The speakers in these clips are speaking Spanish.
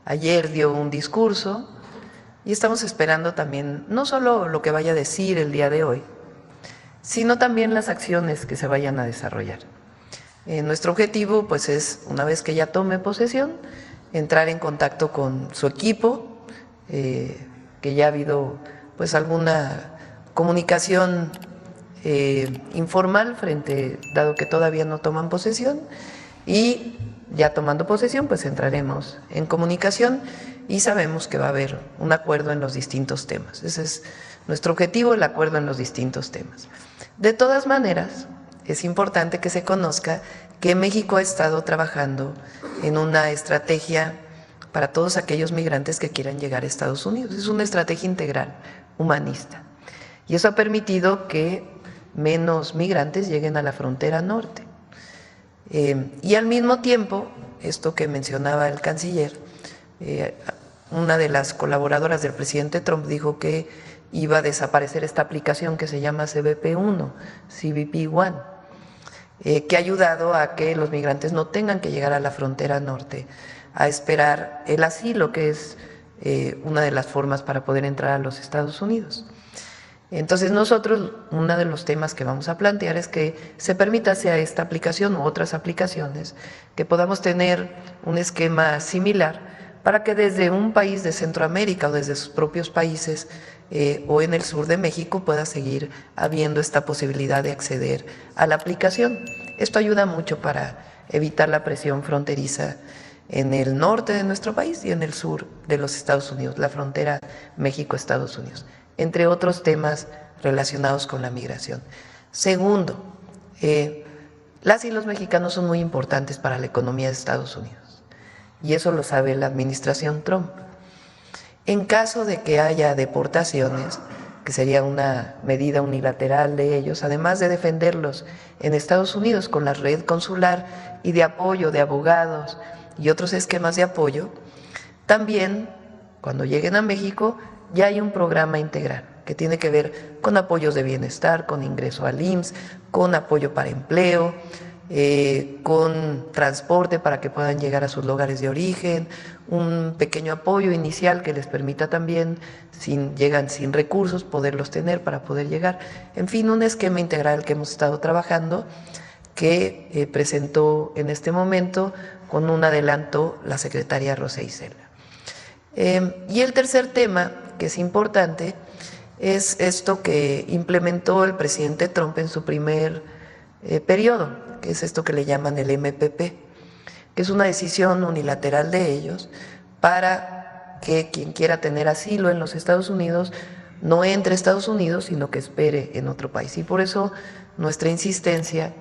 ayer dio un discurso y estamos esperando también no solo lo que vaya a decir el día de hoy, sino también las acciones que se vayan a desarrollar. Nuestro objetivo pues es, una vez que ya tome posesión, entrar en contacto con su equipo, que ya ha habido pues alguna comunicación informal dado que todavía no toman posesión, y ya tomando posesión pues entraremos en comunicación y sabemos que va a haber un acuerdo en los distintos temas. Ese es nuestro objetivo, el acuerdo en los distintos temas. De todas maneras, es importante que se conozca que México ha estado trabajando en una estrategia para todos aquellos migrantes que quieran llegar a Estados Unidos. Es una estrategia integral, humanista. Y eso ha permitido que menos migrantes lleguen a la frontera norte. Y al mismo tiempo, esto que mencionaba el canciller, una de las colaboradoras del presidente Trump dijo que iba a desaparecer esta aplicación que se llama CBP-1, CBP-1, que ha ayudado a que los migrantes no tengan que llegar a la frontera norte a esperar el asilo, que es una de las formas para poder entrar a los Estados Unidos. Entonces nosotros, uno de los temas que vamos a plantear es que se permita sea esta aplicación u otras aplicaciones, que podamos tener un esquema similar para que desde un país de Centroamérica o desde sus propios países o en el sur de México pueda seguir habiendo esta posibilidad de acceder a la aplicación. Esto ayuda mucho para evitar la presión fronteriza en el norte de nuestro país y en el sur de los Estados Unidos, la frontera México-Estados Unidos, entre otros temas relacionados con la migración. Segundo, las y los mexicanos son muy importantes para la economía de Estados Unidos, y eso lo sabe la administración Trump. En caso de que haya deportaciones, que sería una medida unilateral de ellos, además de defenderlos en Estados Unidos con la red consular y de apoyo de abogados y otros esquemas de apoyo, también cuando lleguen a México ya hay un programa integral que tiene que ver con apoyos de bienestar, con ingreso al IMSS, con apoyo para empleo, con transporte para que puedan llegar a sus lugares de origen, un pequeño apoyo inicial que les permita también, si llegan sin recursos, poderlos tener para poder llegar. En fin, un esquema integral que hemos estado trabajando, que presentó en este momento con un adelanto la secretaria Rosa Isela. Y el tercer tema, que es importante, es esto que implementó el presidente Trump en su primer periodo, que es esto que le llaman el MPP, que es una decisión unilateral de ellos para que quien quiera tener asilo en los Estados Unidos no entre a Estados Unidos, sino que espere en otro país. Y por eso nuestra insistencia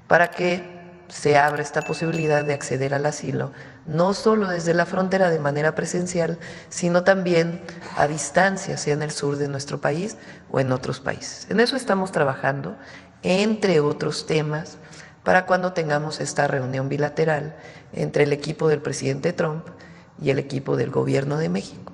para que se abra esta posibilidad de acceder al asilo, no solo desde la frontera de manera presencial, sino también a distancia, sea en el sur de nuestro país o en otros países. En eso estamos trabajando, entre otros temas, para cuando tengamos esta reunión bilateral entre el equipo del presidente Trump y el equipo del gobierno de México.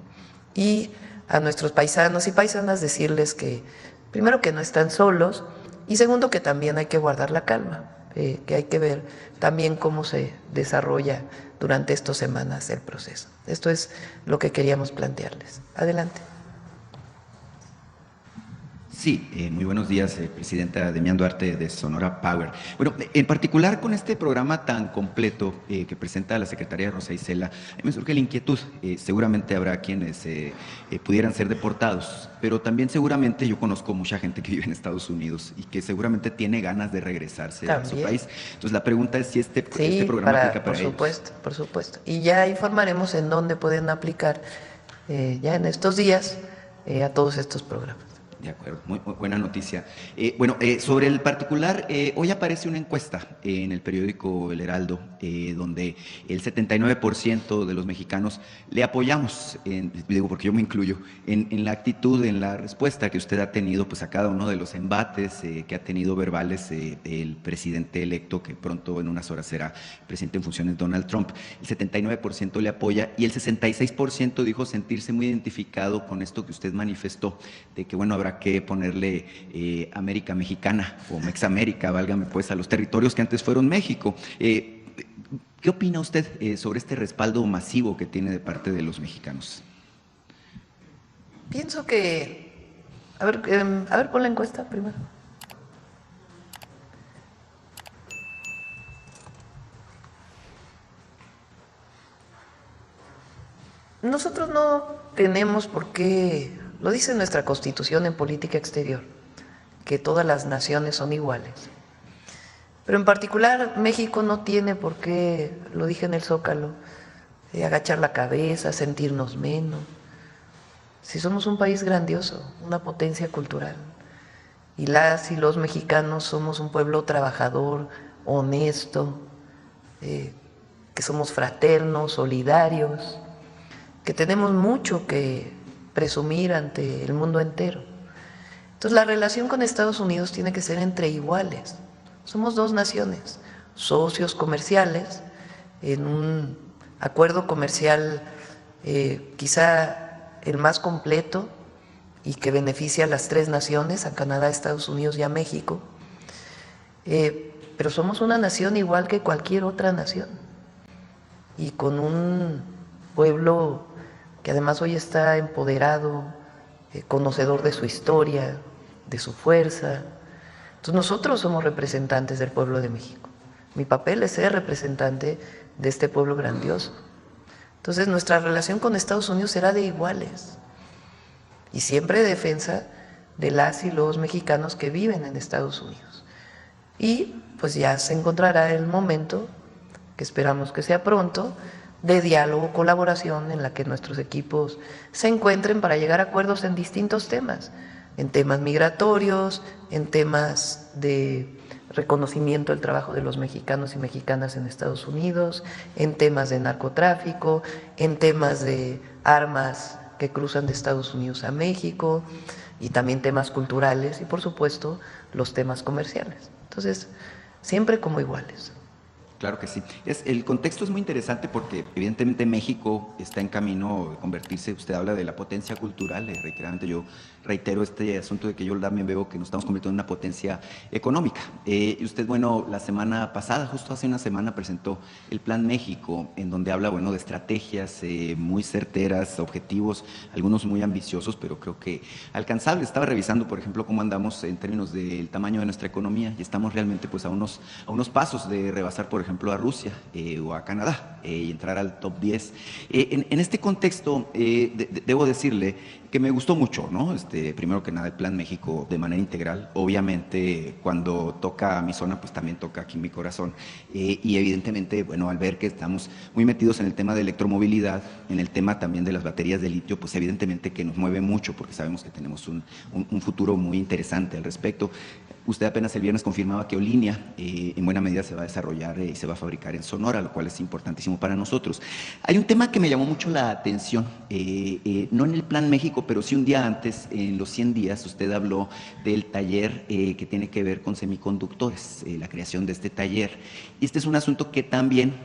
Y a nuestros paisanos y paisanas decirles que, primero, que no están solos, y segundo, que también hay que guardar la calma, que hay que ver también cómo se desarrolla durante estas semanas el proceso. Esto es lo que queríamos plantearles. Adelante. Sí, muy buenos días, Presidenta Demian Duarte de Sonora Power. Bueno, en particular con este programa tan completo que presenta la Secretaría Rosa Isela, me surge la inquietud. Seguramente habrá quienes pudieran ser deportados, pero también seguramente yo conozco mucha gente que vive en Estados Unidos y que seguramente tiene ganas de regresarse a su país. Entonces la pregunta es si este programa aplica para ellos. Por supuesto. Y ya informaremos en dónde pueden aplicar ya en estos días a todos estos programas. De acuerdo, muy buena noticia. Sobre el particular, hoy aparece una encuesta en el periódico El Heraldo, donde el 79% de los mexicanos le apoyamos, digo porque yo me incluyo, en la actitud, en la respuesta que usted ha tenido pues, a cada uno de los embates que ha tenido verbales el presidente electo, que pronto en unas horas será presidente en funciones, Donald Trump. El 79% le apoya y el 66% dijo sentirse muy identificado con esto que usted manifestó, de que bueno, habrá que ponerle América Mexicana o Mexamérica, válgame pues, a los territorios que antes fueron México. ¿Qué opina usted sobre este respaldo masivo que tiene de parte de los mexicanos? Pienso que, a ver, pon la encuesta primero. Nosotros no tenemos por qué, lo dice nuestra Constitución en política exterior, que todas las naciones son iguales. Pero en particular México no tiene por qué, lo dije en el Zócalo, agachar la cabeza, sentirnos menos. Si somos un país grandioso, una potencia cultural, y las y los mexicanos somos un pueblo trabajador, honesto, que somos fraternos, solidarios, que tenemos mucho que presumir ante el mundo entero. Entonces la relación con Estados Unidos tiene que ser entre iguales. Somos dos naciones, socios comerciales, en un acuerdo comercial quizá el más completo y que beneficia a las tres naciones, a Canadá, Estados Unidos y a México. Pero somos una nación igual que cualquier otra nación y con un pueblo que además hoy está empoderado, conocedor de su historia, de su fuerza. Entonces nosotros somos representantes del pueblo de México. Mi papel es ser representante de este pueblo grandioso. Entonces nuestra relación con Estados Unidos será de iguales y siempre de defensa de las y los mexicanos que viven en Estados Unidos. Y pues ya se encontrará el momento, que esperamos que sea pronto, de diálogo, colaboración en la que nuestros equipos se encuentren para llegar a acuerdos en distintos temas, en temas migratorios, en temas de reconocimiento del trabajo de los mexicanos y mexicanas en Estados Unidos, en temas de narcotráfico, en temas de armas que cruzan de Estados Unidos a México y también temas culturales y por supuesto los temas comerciales. Entonces, siempre como iguales. Claro que sí. El contexto es muy interesante porque evidentemente México está en camino de convertirse, usted habla de la potencia cultural, reiteradamente yo reitero este asunto de que yo también veo que nos estamos convirtiendo en una potencia económica. Y usted, bueno, la semana pasada, justo hace una semana, presentó el Plan México, en donde habla, bueno, de estrategias muy certeras, objetivos, algunos muy ambiciosos, pero creo que alcanzables. Estaba revisando, por ejemplo, cómo andamos en términos del tamaño de nuestra economía y estamos realmente pues a unos pasos de rebasar, por ejemplo, a Rusia o a Canadá y entrar al top 10. En este contexto, debo decirle que me gustó mucho, ¿no? Primero que nada, el Plan México de manera integral. Obviamente, cuando toca a mi zona, pues también toca aquí mi corazón. Y evidentemente, bueno, al ver que estamos muy metidos en el tema de electromovilidad, en el tema también de las baterías de litio, pues evidentemente que nos mueve mucho, porque sabemos que tenemos un futuro muy interesante al respecto. Usted apenas el viernes confirmaba que Olinia en buena medida se va a desarrollar y se va a fabricar en Sonora, lo cual es importantísimo para nosotros. Hay un tema que me llamó mucho la atención, no en el Plan México, pero sí un día antes, en los 100 días, usted habló del taller que tiene que ver con semiconductores, la creación de este taller. Y este es un asunto que también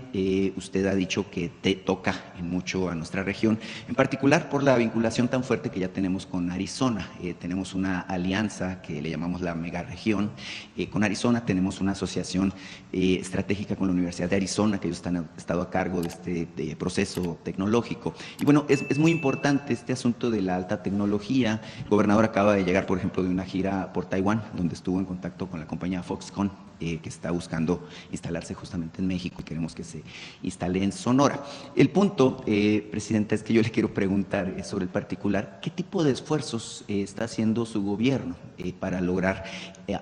usted ha dicho que te toca en mucho a nuestra región, en particular por la vinculación tan fuerte que ya tenemos con Arizona. Tenemos una alianza que le llamamos la megaregión. Con Arizona tenemos una asociación estratégica con la Universidad de Arizona, que ellos han estado a cargo de este proceso tecnológico. Y bueno, es muy importante este asunto de la alta tecnología. El gobernador acaba de llegar, por ejemplo, de una gira por Taiwán, donde estuvo en contacto con la compañía Foxconn, que está buscando instalarse justamente en México y queremos que se instale en Sonora. El punto, Presidenta, es que yo le quiero preguntar sobre el particular, ¿qué tipo de esfuerzos está haciendo su gobierno para lograr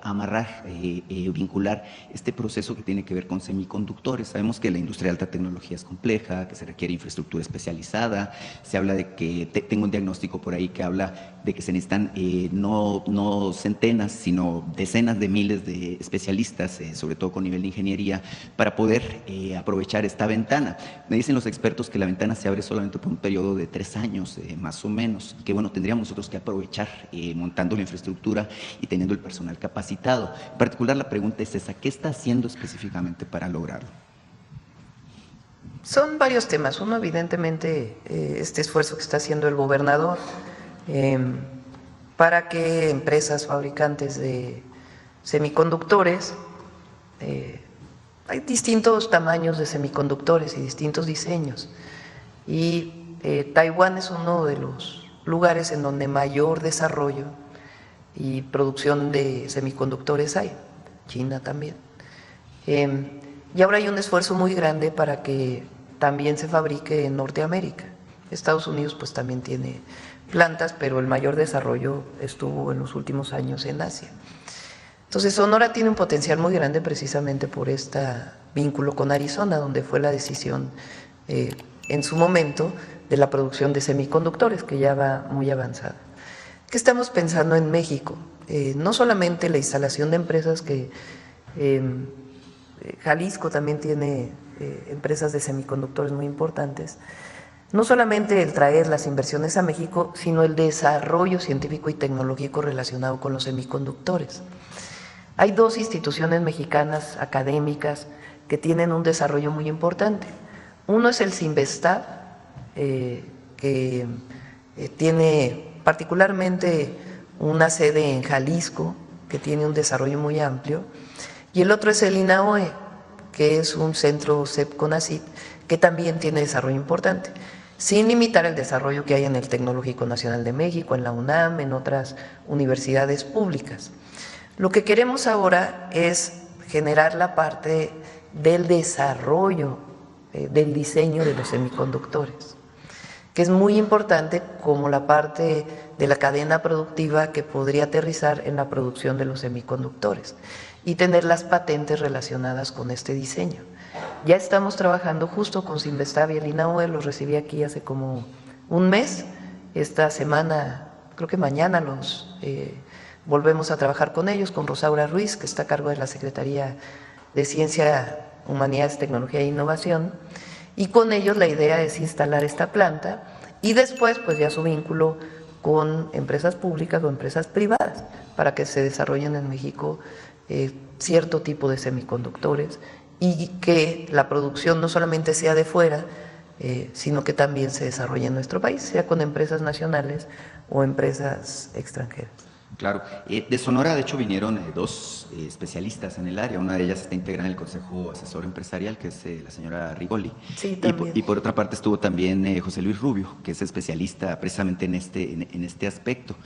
amarrar, vincular este proceso que tiene que ver con semiconductores? Sabemos que la industria de alta tecnología es compleja, que se requiere infraestructura especializada, se habla de que, tengo un diagnóstico por ahí que habla de que se necesitan no centenas, sino decenas de miles de especialistas, sobre todo con nivel de ingeniería, para poder aprovechar esta ventana. Me dicen los expertos que la ventana se abre solamente por un periodo de 3 años, más o menos, que bueno, tendríamos nosotros que aprovechar montando la infraestructura y teniendo el personal capacitado. En particular, la pregunta es esa, ¿qué está haciendo específicamente para lograrlo? Son varios temas. Uno, evidentemente, este esfuerzo que está haciendo el gobernador para que empresas fabricantes de semiconductores hay distintos tamaños de semiconductores y distintos diseños. Y Taiwán es uno de los lugares en donde mayor desarrollo y producción de semiconductores hay. China también. Y ahora hay un esfuerzo muy grande para que también se fabrique en Norteamérica. Estados Unidos pues también tiene plantas, pero el mayor desarrollo estuvo en los últimos años en Asia. Entonces Sonora tiene un potencial muy grande precisamente por este vínculo con Arizona, donde fue la decisión en su momento de la producción de semiconductores, que ya va muy avanzada. ¿Qué estamos pensando en México? No solamente la instalación de empresas que Jalisco también tiene empresas de semiconductores muy importantes, no solamente el traer las inversiones a México, sino el desarrollo científico y tecnológico relacionado con los semiconductores. Hay dos instituciones mexicanas académicas que tienen un desarrollo muy importante. Uno es el CINVESTAB, que tiene particularmente una sede en Jalisco, que tiene un desarrollo muy amplio, y el otro es el INAOE, que es un centro CEP-CONACYT, que también tiene desarrollo importante, sin limitar el desarrollo que hay en el Tecnológico Nacional de México, en la UNAM, en otras universidades públicas. Lo que queremos ahora es generar la parte del desarrollo, del diseño de los semiconductores, que es muy importante como la parte de la cadena productiva que podría aterrizar en la producción de los semiconductores y tener las patentes relacionadas con este diseño. Ya estamos trabajando justo con CINVESTAB y el INAOE, los recibí aquí hace como un mes. Esta semana, creo que mañana volvemos a trabajar con ellos, con Rosaura Ruiz, que está a cargo de la Secretaría de Ciencia, Humanidades, Tecnología e Innovación, y con ellos la idea es instalar esta planta y después pues ya su vínculo con empresas públicas o empresas privadas para que se desarrollen en México cierto tipo de semiconductores y que la producción no solamente sea de fuera, sino que también se desarrolle en nuestro país, sea con empresas nacionales o empresas extranjeras. Claro. De Sonora, de hecho, vinieron dos especialistas en el área. Una de ellas está integrada en el Consejo Asesor Empresarial, que es la señora Rigoli. Sí, también. Y por otra parte estuvo también José Luis Rubio, que es especialista precisamente en este aspecto.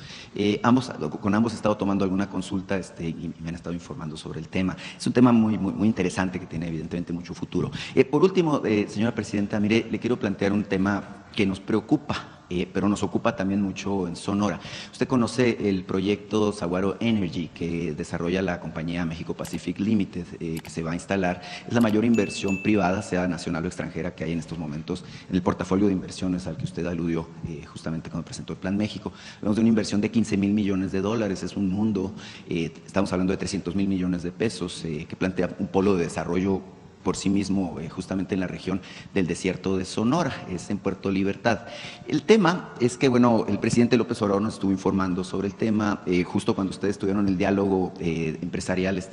Con ambos he estado tomando alguna consulta y me han estado informando sobre el tema. Es un tema muy, muy, muy interesante que tiene evidentemente mucho futuro. Por último, señora presidenta, mire, le quiero plantear un tema que nos preocupa, pero nos ocupa también mucho en Sonora. Usted conoce el proyecto Saguaro Energy que desarrolla la compañía México Pacific Limited, que se va a instalar. Es la mayor inversión privada, sea nacional o extranjera, que hay en estos momentos en el portafolio de inversiones al que usted aludió justamente cuando presentó el Plan México. Hablamos de una inversión de 15 mil millones de dólares, es un mundo, estamos hablando de 300 mil millones de pesos, que plantea un polo de desarrollo por sí mismo, justamente en la región del desierto de Sonora, es en Puerto Libertad. El tema es que, bueno, el presidente López Obrador nos estuvo informando sobre el tema, justo cuando ustedes tuvieron el diálogo empresarial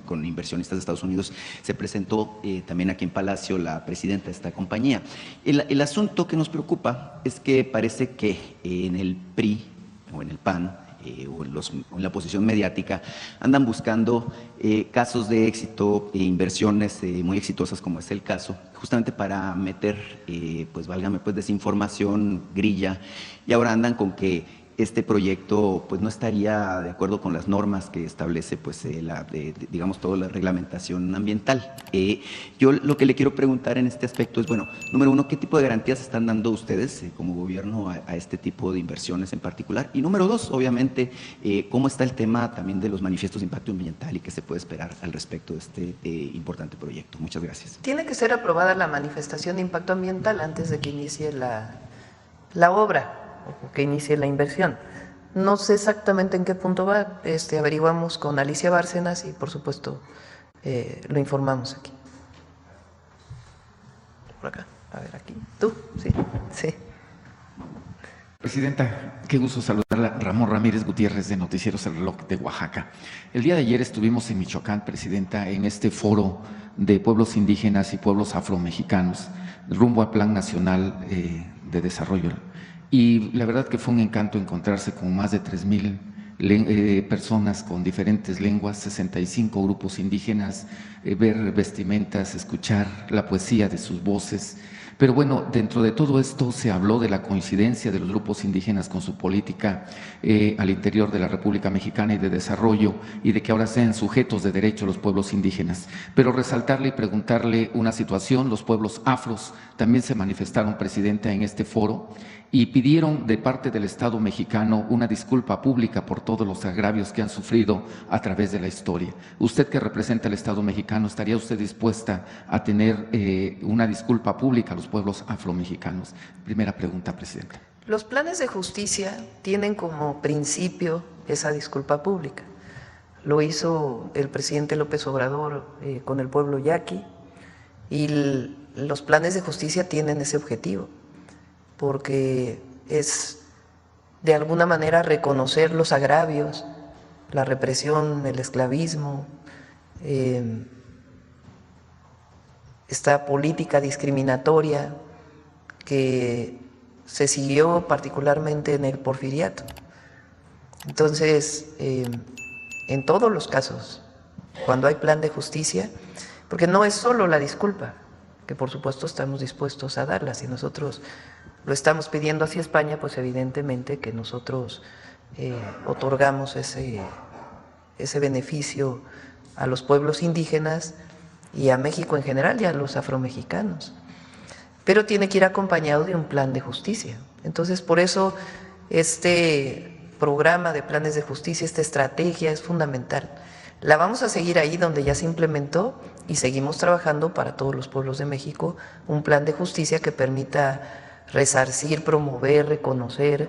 con inversionistas de Estados Unidos, se presentó también aquí en Palacio la presidenta de esta compañía. El asunto que nos preocupa es que parece que en el PRI o en el PAN, o en la posición mediática, andan buscando casos de éxito e inversiones muy exitosas, como es el caso, justamente para meter, pues válgame, pues desinformación, grilla, y ahora andan con que este proyecto pues no estaría de acuerdo con las normas que establece pues digamos toda la reglamentación ambiental. Yo lo que le quiero preguntar en este aspecto es, bueno, número uno, ¿qué tipo de garantías están dando ustedes como gobierno a este tipo de inversiones en particular? Y número dos, obviamente, ¿cómo está el tema también de los manifiestos de impacto ambiental y qué se puede esperar al respecto de este importante proyecto? Muchas gracias. Tiene que ser aprobada la manifestación de impacto ambiental antes de que inicie la obra o que inicie la inversión. No sé exactamente en qué punto va, averiguamos con Alicia Bárcenas y por supuesto lo informamos aquí. Por acá, a ver aquí. ¿Tú? Sí, sí. Presidenta, qué gusto saludarla. Ramón Ramírez Gutiérrez de Noticieros El Reloj de Oaxaca. El día de ayer estuvimos en Michoacán, Presidenta, en este foro de pueblos indígenas y pueblos afromexicanos rumbo al Plan Nacional de Desarrollo. Y la verdad que fue un encanto encontrarse con más de 3,000 personas con diferentes lenguas, 65 grupos indígenas, ver vestimentas, escuchar la poesía de sus voces. Pero bueno, dentro de todo esto se habló de la coincidencia de los grupos indígenas con su política al interior de la República Mexicana y de desarrollo, y de que ahora sean sujetos de derecho los pueblos indígenas. Pero resaltarle y preguntarle una situación: los pueblos afros también se manifestaron, Presidenta, en este foro, y pidieron de parte del Estado mexicano una disculpa pública por todos los agravios que han sufrido a través de la historia. Usted, que representa al Estado mexicano, ¿estaría usted dispuesta a tener una disculpa pública a los pueblos afromexicanos? Primera pregunta, Presidenta. Los planes de justicia tienen como principio esa disculpa pública. Lo hizo el presidente López Obrador con el pueblo yaqui, y los planes de justicia tienen ese objetivo, porque es de alguna manera reconocer los agravios, la represión, el esclavismo, esta política discriminatoria que se siguió particularmente en el Porfiriato. Entonces, en todos los casos, cuando hay plan de justicia, porque no es solo la disculpa, que por supuesto estamos dispuestos a darla, si nosotros lo estamos pidiendo hacia España, pues evidentemente que nosotros otorgamos ese beneficio a los pueblos indígenas y a México en general y a los afromexicanos. Pero tiene que ir acompañado de un plan de justicia. Entonces, por eso este programa de planes de justicia, esta estrategia es fundamental. La vamos a seguir ahí donde ya se implementó, y seguimos trabajando para todos los pueblos de México un plan de justicia que permita resarcir, promover, reconocer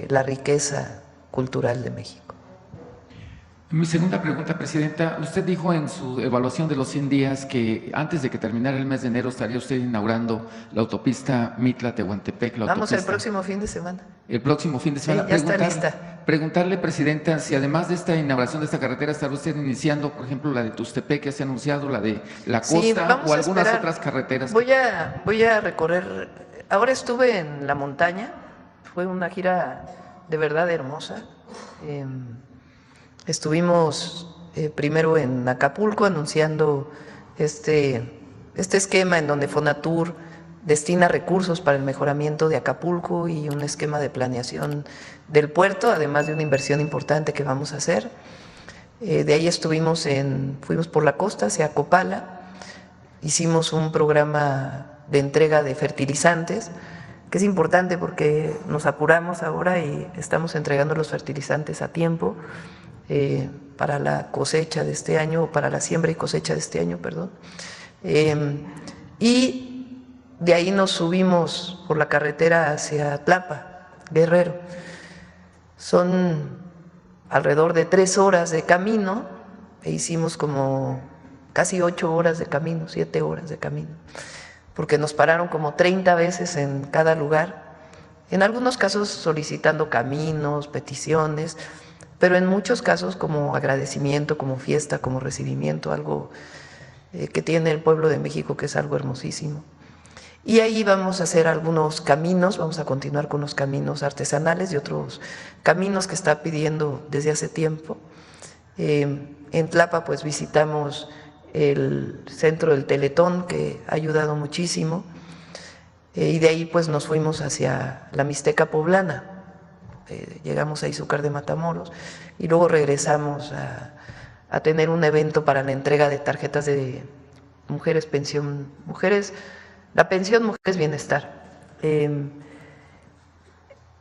la riqueza cultural de México. Mi segunda pregunta, Presidenta. Usted dijo en su evaluación de los 100 días que antes de que terminara el mes de enero estaría usted inaugurando la autopista Mitla-Tehuantepec. Vamos el próximo fin de semana. El próximo fin de semana. Sí, ya está lista. Preguntarle, Presidenta, si además de esta inauguración de esta carretera estará usted iniciando, por ejemplo, la de Tuxtepec, que se ha anunciado, la de la costa, sí, o algunas otras carreteras. Voy a recorrer. Ahora estuve en la montaña, fue una gira de verdad hermosa. Estuvimos primero en Acapulco anunciando este esquema en donde Fonatur destina recursos para el mejoramiento de Acapulco y un esquema de planeación del puerto, además de una inversión importante que vamos a hacer. De ahí fuimos por la costa hacia Copala, hicimos un programa de entrega de fertilizantes, que es importante porque nos apuramos ahora y estamos entregando los fertilizantes a tiempo para la cosecha de este año, o para la siembra y cosecha de este año, perdón. Y de ahí nos subimos por la carretera hacia Tlapa, Guerrero. Son alrededor de 3 horas de camino, e hicimos como casi 8 horas de camino, 7 horas de camino, porque nos pararon como 30 veces en cada lugar, en algunos casos solicitando caminos, peticiones, pero en muchos casos como agradecimiento, como fiesta, como recibimiento, algo que tiene el pueblo de México, que es algo hermosísimo. Y ahí vamos a hacer algunos caminos, vamos a continuar con los caminos artesanales y otros caminos que está pidiendo desde hace tiempo. En Tlapa pues visitamos el centro del Teletón, que ha ayudado muchísimo, y de ahí pues nos fuimos hacia la Mixteca Poblana. Llegamos a Izúcar de Matamoros y luego regresamos a tener un evento para la entrega de tarjetas de la pensión Mujeres Bienestar.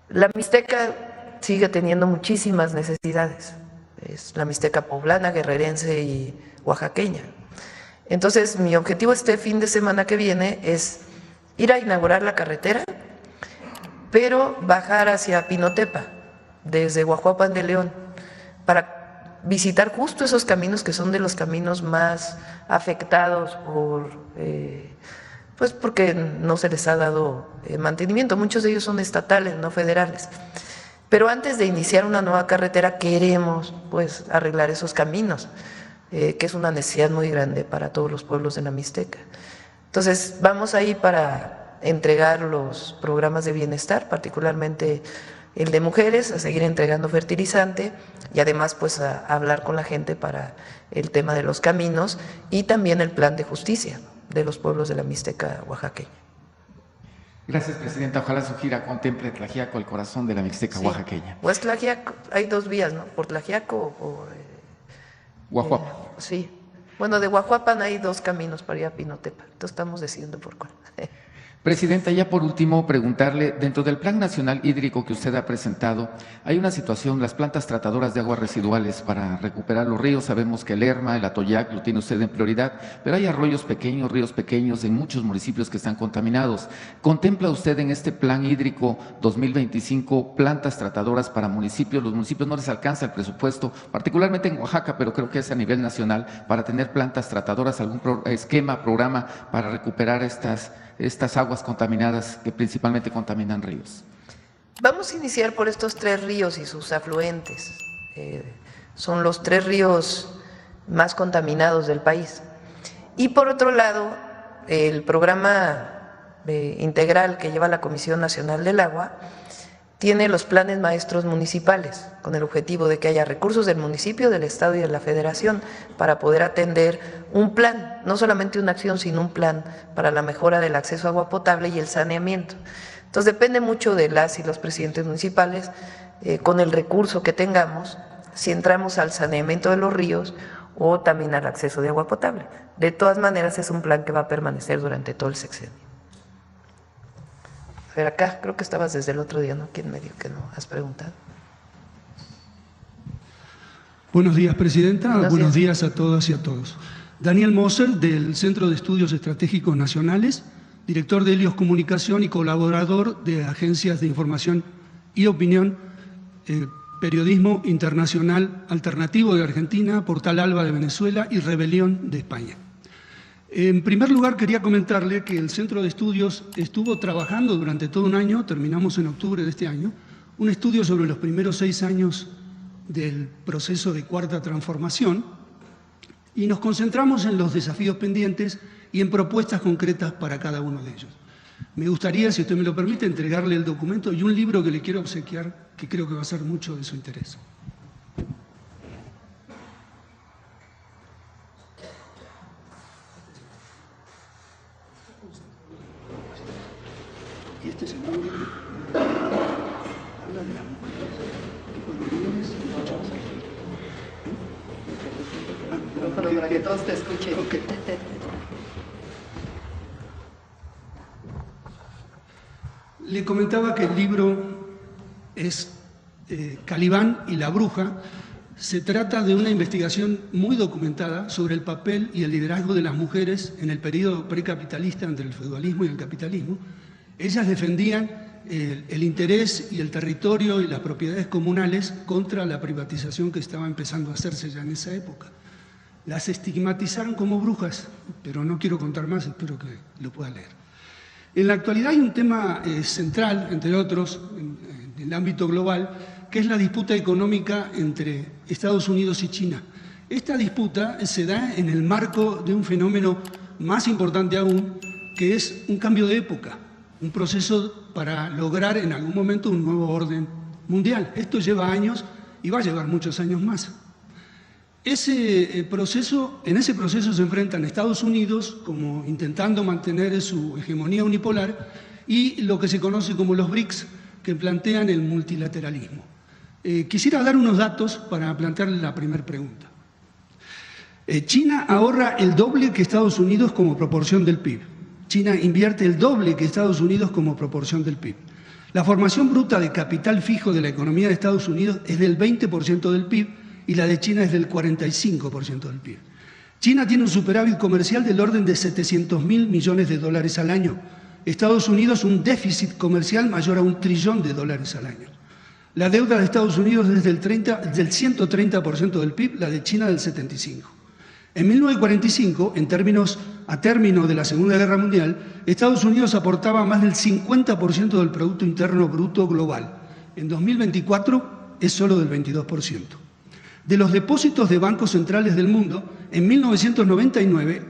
La Mixteca sigue teniendo muchísimas necesidades, es la Mixteca poblana, guerrerense y oaxaqueña. Entonces mi objetivo este fin de semana que viene es ir a inaugurar la carretera, pero bajar hacia Pinotepa, desde Guajuapan de León, para visitar justo esos caminos que son de los caminos más afectados pues porque no se les ha dado mantenimiento. Muchos de ellos son estatales, no federales. Pero antes de iniciar una nueva carretera queremos pues arreglar esos caminos, que es una necesidad muy grande para todos los pueblos de la Mixteca. Entonces vamos ahí para entregar los programas de bienestar, particularmente el de mujeres, a seguir entregando fertilizante y además pues a hablar con la gente para el tema de los caminos y también el plan de justicia de los pueblos de la Mixteca oaxaqueña. Gracias, Presidenta. Ojalá su gira contemple Tlaxiaco, el corazón de la Mixteca oaxaqueña. Pues Tlaxiaco, hay dos vías, ¿no? Por Tlaxiaco o… Guajuapan. Sí. Bueno, de Guajuapan hay dos caminos para ir a Pinotepa. Entonces estamos decidiendo por cuál. Presidenta, ya por último, preguntarle, dentro del Plan Nacional Hídrico que usted ha presentado, hay una situación, las plantas tratadoras de aguas residuales para recuperar los ríos. Sabemos que el Lerma, el Atoyac lo tiene usted en prioridad, pero hay arroyos pequeños, ríos pequeños en muchos municipios que están contaminados. ¿Contempla usted en este Plan Hídrico 2025 plantas tratadoras para municipios? Los municipios no les alcanza el presupuesto, particularmente en Oaxaca, pero creo que es a nivel nacional, para tener plantas tratadoras, algún esquema, programa para recuperar estas aguas contaminadas que principalmente contaminan ríos. Vamos a iniciar por estos 3 ríos y sus afluentes. Son los 3 ríos más contaminados del país. Y por otro lado, el programa integral que lleva la Comisión Nacional del Agua tiene los planes maestros municipales, con el objetivo de que haya recursos del municipio, del estado y de la federación para poder atender un plan, no solamente una acción, sino un plan para la mejora del acceso a agua potable y el saneamiento. Entonces depende mucho de las y los presidentes municipales, con el recurso que tengamos, si entramos al saneamiento de los ríos o también al acceso de agua potable. De todas maneras es un plan que va a permanecer durante todo el sexenio. Pero acá creo que estabas desde el otro día, ¿no? ¿Quién me dijo que no? ¿Has preguntado? Buenos días, Presidenta. Buenos días a todas y a todos. Daniel Moser, del Centro de Estudios Estratégicos Nacionales, director de Helios Comunicación y colaborador de Agencias de Información y Opinión, Periodismo Internacional Alternativo de Argentina, Portal Alba de Venezuela y Rebelión de España. En primer lugar, quería comentarle que el Centro de Estudios estuvo trabajando durante todo un año, terminamos en octubre de este año, un estudio sobre los primeros 6 años del proceso de Cuarta Transformación y nos concentramos en los desafíos pendientes y en propuestas concretas para cada uno de ellos. Me gustaría, si usted me lo permite, entregarle el documento y un libro que le quiero obsequiar, que creo que va a ser mucho de su interés. Y este es el libro. Habla de la mujer, que cuando vienes escuchamos aquí. Para que todos te escuchen. Okay. Le comentaba que el libro es Calibán y la bruja. Se trata de una investigación muy documentada sobre el papel y el liderazgo de las mujeres en el periodo precapitalista entre el feudalismo y el capitalismo. Ellas defendían el interés y el territorio y las propiedades comunales contra la privatización que estaba empezando a hacerse ya en esa época. Las estigmatizaron como brujas, pero no quiero contar más, espero que lo pueda leer. En la actualidad hay un tema central, entre otros, en el ámbito global, que es la disputa económica entre Estados Unidos y China. Esta disputa se da en el marco de un fenómeno más importante aún, que es un cambio de época, un proceso para lograr en algún momento un nuevo orden mundial. Esto lleva años y va a llevar muchos años más. En ese proceso se enfrentan Estados Unidos, como intentando mantener su hegemonía unipolar, y lo que se conoce como los BRICS, que plantean el multilateralismo. Quisiera dar unos datos para plantearle la primera pregunta. China ahorra el doble que Estados Unidos como proporción del PIB. China invierte el doble que Estados Unidos como proporción del PIB. La formación bruta de capital fijo de la economía de Estados Unidos es del 20% del PIB y la de China es del 45% del PIB. China tiene un superávit comercial del orden de 700.000 millones de dólares al año. Estados Unidos un déficit comercial mayor a $1 trillón al año. La deuda de Estados Unidos es del 130% del PIB, la de China del 75%. En 1945, a término de la Segunda Guerra Mundial, Estados Unidos aportaba más del 50% del Producto Interno Bruto global. En 2024 es solo del 22%. De los depósitos de bancos centrales del mundo, en 1999,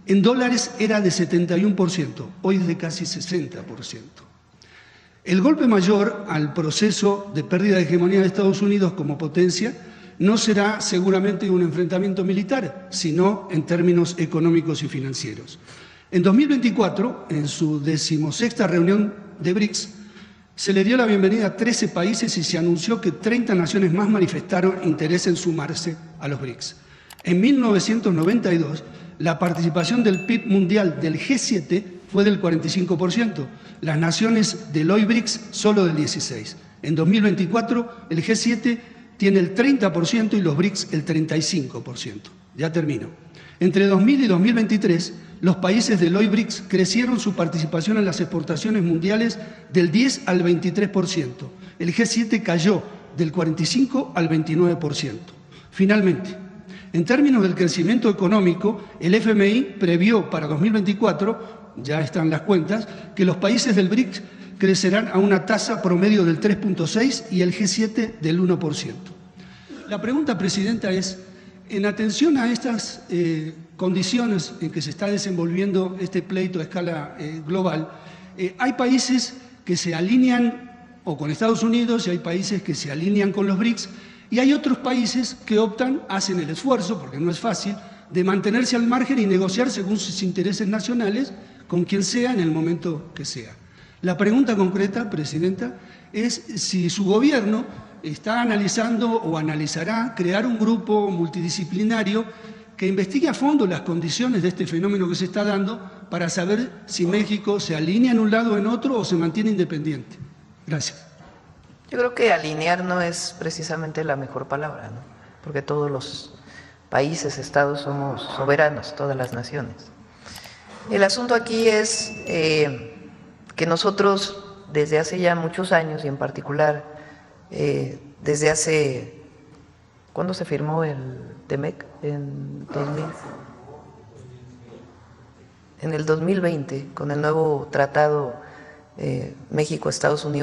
en dólares era de 71%, hoy es de casi 60%. El golpe mayor al proceso de pérdida de hegemonía de Estados Unidos como potencia no será seguramente un enfrentamiento militar, sino en términos económicos y financieros. En 2024, en su 16ª reunión de BRICS, se le dio la bienvenida a 13 países y se anunció que 30 naciones más manifestaron interés en sumarse a los BRICS. En 1992, la participación del PIB mundial del G7 fue del 45%, las naciones del hoy BRICS solo del 16%. En 2024, el G7 tiene el 30% y los BRICS el 35%. Ya termino. Entre 2000 y 2023, los países del hoy BRICS crecieron su participación en las exportaciones mundiales del 10 al 23%. El G7 cayó del 45 al 29%. Finalmente, en términos del crecimiento económico, el FMI previó para 2024, ya están las cuentas, que los países del BRICS crecerán a una tasa promedio del 3.6 y el G7 del 1%. La pregunta, Presidenta, es, en atención a estas condiciones en que se está desenvolviendo este pleito a escala global, hay países que se alinean o con Estados Unidos y hay países que se alinean con los BRICS y hay otros países que hacen el esfuerzo, porque no es fácil, de mantenerse al margen y negociar según sus intereses nacionales con quien sea en el momento que sea. La pregunta concreta, Presidenta, es si su gobierno está analizando o analizará crear un grupo multidisciplinario que investigue a fondo las condiciones de este fenómeno que se está dando para saber si México se alinea en un lado o en otro o se mantiene independiente. Gracias. Yo creo que alinear no es precisamente la mejor palabra, ¿no? Porque todos los países, estados somos soberanos, todas las naciones. El asunto aquí es que nosotros desde hace ya muchos años y en particular desde hace, ¿cuándo se firmó el TEMEC? En 2000. En el 2020, con el nuevo tratado México-Estados Unidos.